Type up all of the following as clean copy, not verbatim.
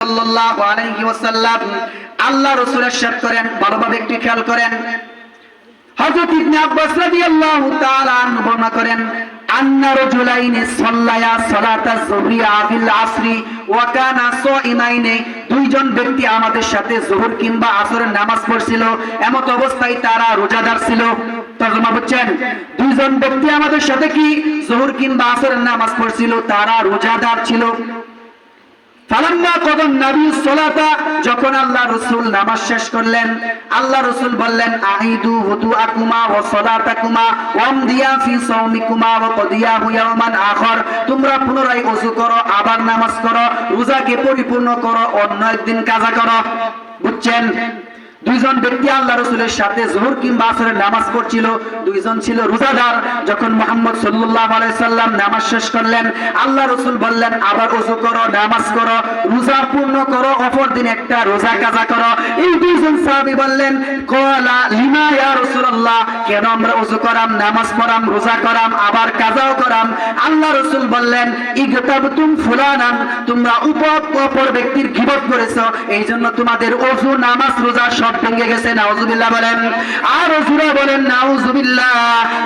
সাল্লাল্লাহু আলাইহি ওয়াসাল্লাম আল্লাহ রাসূল ইরশাদ করেন, ভালোভাবে একটু খেয়াল করেন। হযরত ইবনে আব্বাস রাদিয়াল্লাহু তাআলা আনহু বর্ণনা করেন, আন্না রাজুলাইনি সাল্লায়া সালাতাজ যুহরিয়া ফিল আসরি ওয়া কানা সাইমাইনি, দুইজন ব্যক্তি আমাদের সাথে যোহর কিংবা আসরের নামাজ পড়ছিল, এমত অবস্থায় তারা রোজাদার ছিল। তরজমা বুঝছেন? দুইজন ব্যক্তি আমাদের সাথে কি যোহর কিংবা আসরের নামাজ পড়ছিল, তারা রোজাদার ছিল। ফালাম্মা কদান নবী সালাতা, যখন আল্লাহ রাসূল নামাজ শেষ করলেন, আল্লাহ রাসূল বললেন, আইদু wudu'akuma ওয়া সালাতাকুমা ওয়ামদিয়া ফি সাওমিকুমা ওয়া কদিয়াহু ইয়াওমান আখর, তোমরা পুনরায় ওযু করো, আবার নামাজ করো, রোজাকে পরিপূর্ণ করো, অন্য একদিন কাজা করো। বুঝছেন? দুইজন ব্যক্তি আল্লাহ রাসূলের সাথে যোহর কিংবা আসরের নামাজ পড়ছিল, দুইজন ছিল রোজাদার। যখন মুহাম্মদ সাল্লাল্লাহু আলাইহি সাল্লাম নামাজ শেষ করলেন, আল্লাহ রাসূল বললেন, আবার ওযু করো, নামাজ করো, রোজা পূর্ণ করো, অপর দিন একটা রোজা কাজা করো। এই দুইজন সাহাবী বললেন, ক্বালা লিমা ইয়া রাসূলুল্লাহ, কেন আমরা ওযু করাম, নামাজ পড়াম, রোজা করাম, আবার কাজাও করাম? আল্লাহ রাসূল বললেন, ইগতাবতুম ফুলানান, তোমরা অপর ব্যক্তির গীবত করেছো, এইজন্য তোমাদের ওযু, নামাজ, রোজা সব ভেঙে গেছে। নাউজুবিল্লাহ বলেন, আর হুজুরা বলেন নাউজুবিল্লাহ।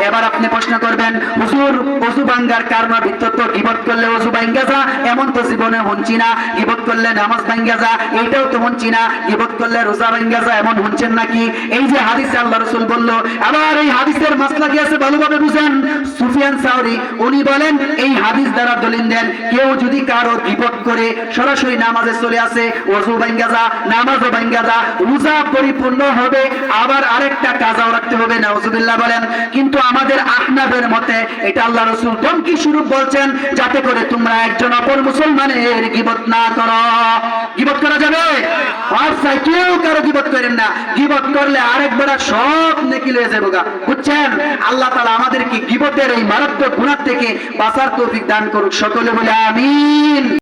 এবার আপনি প্রশ্ন করবেন, হুজুর ওযু ভাঙার কারণ ভিতর তো গীবত করলে ওযু ভাঙা যা, এমন তো জীবনে শুনছি না। গীবত করলে নামাজ ভাঙা যা, এইটাও তো শুনছি না। গীবত করলে রোজা ভাঙা যা, এমন শুনছেন নাকি? এই যে হাদিসে আল্লাহ রাসূল বলল, আবার এই হাদিসের মাসলা কি আছে ভালোভাবে বুঝেন। সুফিয়ান সাউরি উনি বলেন, এই হাদিস দ্বারা দলিল দেন, কেউ যদি কারো গীবত করে সরাসরি নামাজে চলে আসে, ওযু ভাঙা যা, নামাজও ভাঙা যা, রোজা পরিপূর্ণ হবে, আবার আরেকটা কাজাও রাখতে হবে। নাউজুবিল্লাহ বলেন। কিন্তু আমাদের আহনাফের মতে এটা আল্লাহ রাসূল ধমকি স্বরূপ বলছেন, যাতে করে তোমরা একজন অপর মুসলমানের গীবত না করো। গীবত করা যাবে? আচ্ছা, কেউ কারো গীবত করেন না। গীবত করলে আরেকবার সব নেকি লয়ে যাবে। বুঝছেন? আল্লাহ তাআলা আমাদেরকে গীবতের এই মারাত্মক গুনাহ থেকে বাঁচার তৌফিক দান করুক। সকলে বলে আমিন।